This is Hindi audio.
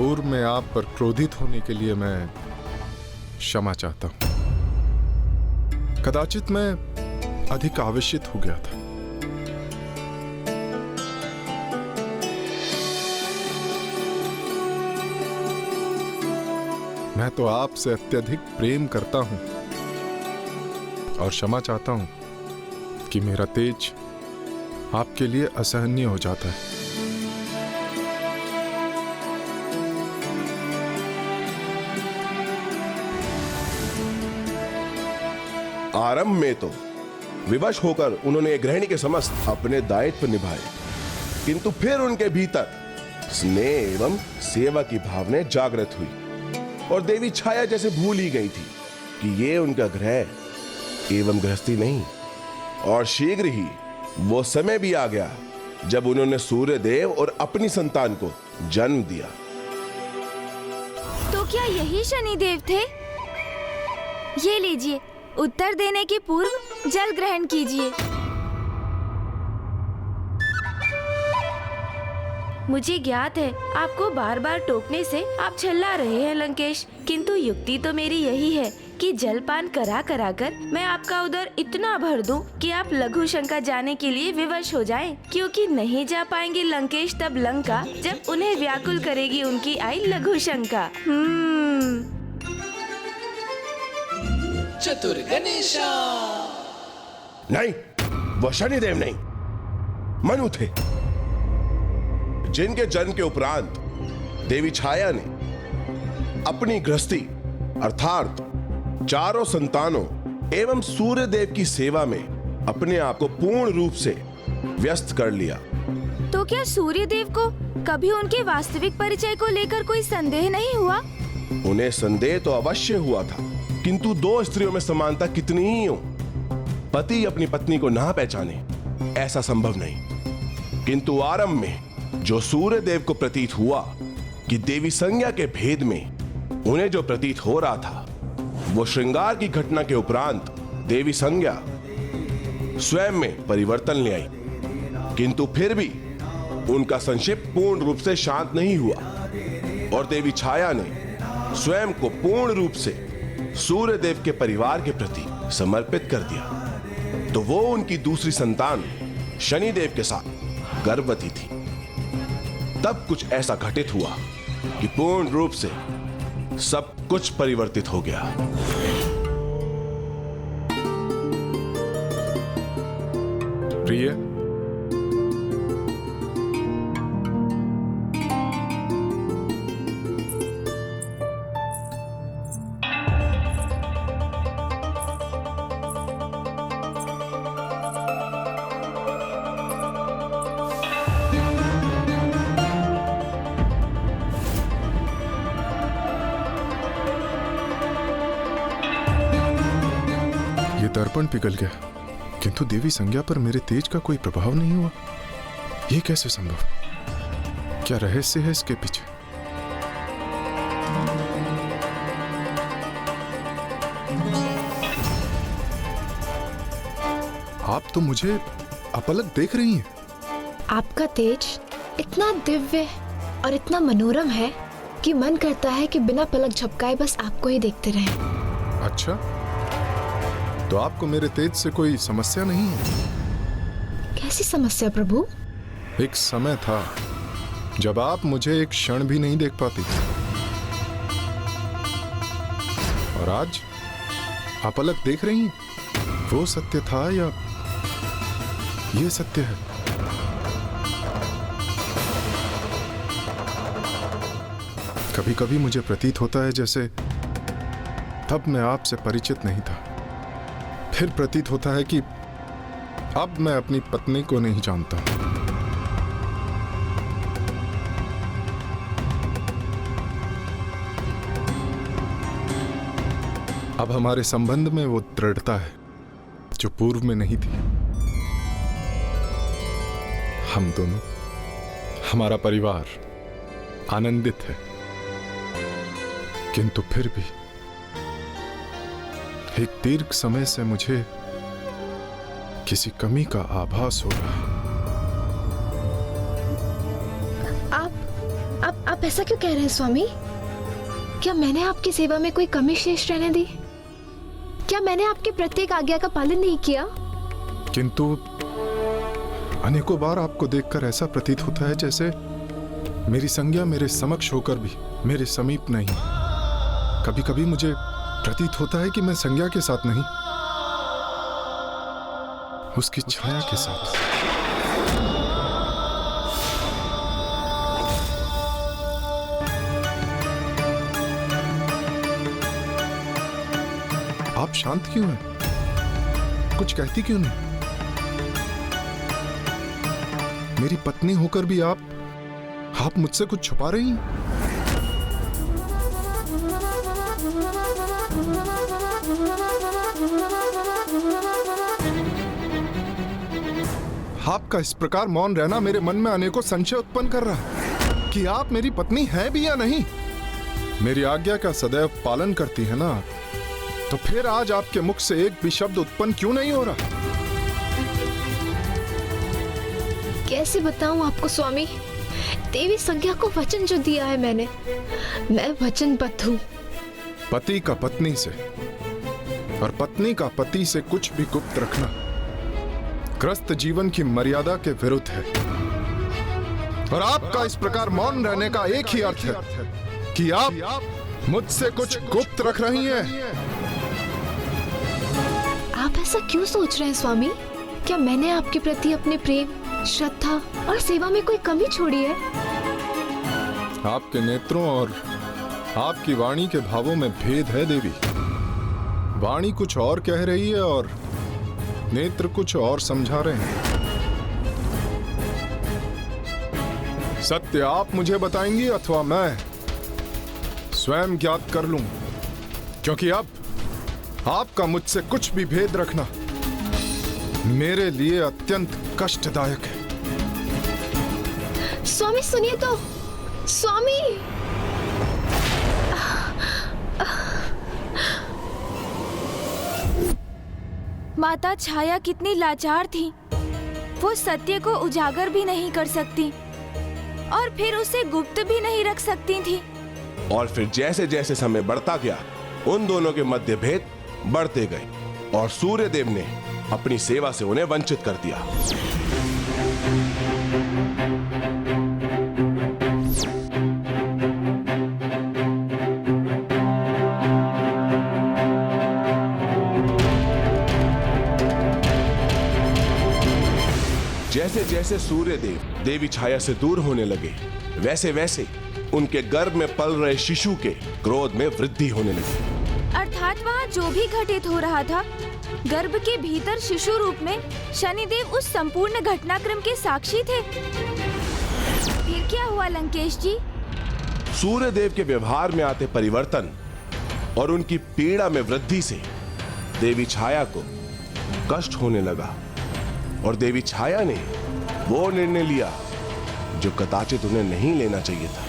पूर्व में आप पर क्रोधित होने के लिए मैं क्षमा चाहता हूं। कदाचित मैं अधिक आवेशित हो गया था। मैं तो आपसे अत्यधिक प्रेम करता हूं और क्षमा चाहता हूं कि मेरा तेज आपके लिए असहनीय हो जाता है। आरंभ में तो विवश होकर उन्होंने गृहिणी के समस्त अपने दायित्व निभाए, किंतु फिर उनके भीतर स्नेह एवं सेवा की भावना जागृत हुई और देवी छाया जैसे भूल ही गई थी कि ये उनका गृह एवं गृहस्थी नहीं। और शीघ्र ही वो समय भी आ गया जब उन्होंने सूर्य देव और अपनी संतान को जन्म दिया। तो क्या यही शनि देव थे? ये लीजिए, उत्तर देने के पूर्व जल ग्रहण कीजिए। मुझे ज्ञात है आपको बार बार टोकने से आप छल्ला रहे हैं लंकेश, किंतु युक्ति तो मेरी यही है कि जलपान करा करा कर मैं आपका उदर इतना भर दूं कि आप लघु शंका जाने के लिए विवश हो जाएं, क्योंकि नहीं जा पाएंगे लंकेश तब लंका जब उन्हें व्याकुल करेगी उनकी आई लघु शंका। चतुर गणेशा। नहीं, वह शनिदेव नहीं, मनु थे, जिनके जन्म के उपरांत देवी छाया ने अपनी गृहस्थी अर्थात चारों संतानों एवं सूर्य देव की सेवा में अपने आप को पूर्ण रूप से व्यस्त कर लिया। तो क्या सूर्य देव को कभी उनके वास्तविक परिचय को लेकर कोई संदेह नहीं हुआ? उन्हें संदेह तो अवश्य हुआ था, किंतु दो स्त्रियों में समानता कितनी ही हो, पति अपनी पत्नी को ना पहचाने ऐसा संभव नहीं। किंतु आरंभ में जो सूर्य देव को प्रतीत हुआ कि देवी संज्ञा के भेद में उन्हें जो प्रतीत हो रहा था, वो श्रृंगार की घटना के उपरांत देवी संज्ञा स्वयं में परिवर्तन ले आई, किंतु फिर भी उनका संक्षेप पूर्ण रूप से शांत नहीं हुआ और देवी छाया ने स्वयं को पूर्ण रूप से सूर्य देव के परिवार के प्रति समर्पित कर दिया। तो वो उनकी दूसरी संतान शनिदेव के साथ गर्भवती थी। तब कुछ ऐसा घटित हुआ कि पूर्ण रूप से सब कुछ परिवर्तित हो गया। प्रिय, ये दर्पण पिघल गया, किंतु देवी संज्ञा पर मेरे तेज का कोई प्रभाव नहीं हुआ। ये कैसे संभव? क्या रहस्य है इसके पीछे? आप तो मुझे अपलक देख रही हैं। आपका तेज इतना दिव्य और इतना मनोरम है कि मन करता है कि बिना पलक झपकाए बस आपको ही देखते रहें। अच्छा, तो आपको मेरे तेज से कोई समस्या नहीं है? कैसी समस्या प्रभु? एक समय था जब आप मुझे एक क्षण भी नहीं देख पाती थी, और आज आप अलग देख रही हैं। वो सत्य था या ये सत्य है? कभी कभी मुझे प्रतीत होता है जैसे तब मैं आपसे परिचित नहीं था, फिर प्रतीत होता है कि अब मैं अपनी पत्नी को नहीं जानता। अब हमारे संबंध में वो दृढ़ता है जो पूर्व में नहीं थी। हम दोनों, हमारा परिवार आनंदित है, किंतु फिर भी एक दीर्घ समय से मुझे किसी कमी का आभास हो रहा है। आप आप ऐसा क्यों कह रहे हैं स्वामी? क्या मैंने आपकी सेवा में कोई कमी शेष रहने दी? क्या मैंने आपकी प्रत्येक आज्ञा का पालन नहीं किया? किंतु अनेकों बार आपको देखकर ऐसा प्रतीत होता है जैसे मेरी संज्ञा मेरे समक्ष होकर भी मेरे समीप नहीं। कभी कभी मुझे प्रतीत होता है कि मैं संज्ञा के साथ नहीं, उसकी छाया के साथ। आप शांत क्यों हैं? कुछ कहती क्यों नहीं? मेरी पत्नी होकर भी आप मुझसे कुछ छुपा रही हैं। आपका इस प्रकार मौन रहना मेरे मन में अनेकों संशय उत्पन्न कर रहा है कि आप मेरी पत्नी हैं भी या नहीं। मेरी आज्ञा का सदैव पालन करती है ना, तो फिर आज आपके मुख से एक भी शब्द उत्पन्न क्यों नहीं हो रहा? कैसे बताऊं आपको स्वामी? देवी संज्ञा को वचन जो दिया है मैंने, मैं वचनबद्ध हूं। पति का पत्नी से और पत्नी का पति से कुछ भी गुप्त रखना ग्रस्त जीवन की मर्यादा के विरुद्ध है। और आपका इस प्रकार मौन रहने का एक ही अर्थ है कि आप मुझसे कुछ गुप्त रख रही हैं। आप ऐसा क्यों सोच रहे हैं स्वामी? क्या मैंने आपके प्रति अपने प्रेम, श्रद्धा और सेवा में कोई कमी छोड़ी है? आपके नेत्रों और आपकी वाणी के भावों में भेद है देवी। वाणी कुछ और कह रही है और नेत्र कुछ और समझा रहे हैं। सत्य आप मुझे बताएंगी अथवा मैं स्वयं ज्ञात कर लूं, क्योंकि अब आपका मुझसे कुछ भी भेद रखना मेरे लिए अत्यंत कष्टदायक है। स्वामी सुनिए तो, स्वामी। माता छाया कितनी लाचार थी। वो सत्य को उजागर भी नहीं कर सकती और फिर उसे गुप्त भी नहीं रख सकती थी। और फिर जैसे जैसे समय बढ़ता गया, उन दोनों के मध्य भेद बढ़ते गए और सूर्यदेव ने अपनी सेवा से उन्हें वंचित कर दिया। जैसे जैसे सूर्यदेव देवी छाया से दूर होने लगे, वैसे वैसे उनके गर्भ में पल रहे शिशु के क्रोध में वृद्धि होने लगी। अर्थात वहाँ जो भी घटित हो रहा था, गर्भ के भीतर शिशु रूप में शनिदेव उस संपूर्ण घटनाक्रम के साक्षी थे। फिर क्या हुआ लंकेश जी? सूर्यदेव के व्यवहार में आते परिवर्तन और उनकी पीड़ा में वृद्धि से देवी छाया को कष्ट होने लगा और देवी छाया ने वो निर्णय लिया जो कदाचित उन्हें नहीं लेना चाहिए था।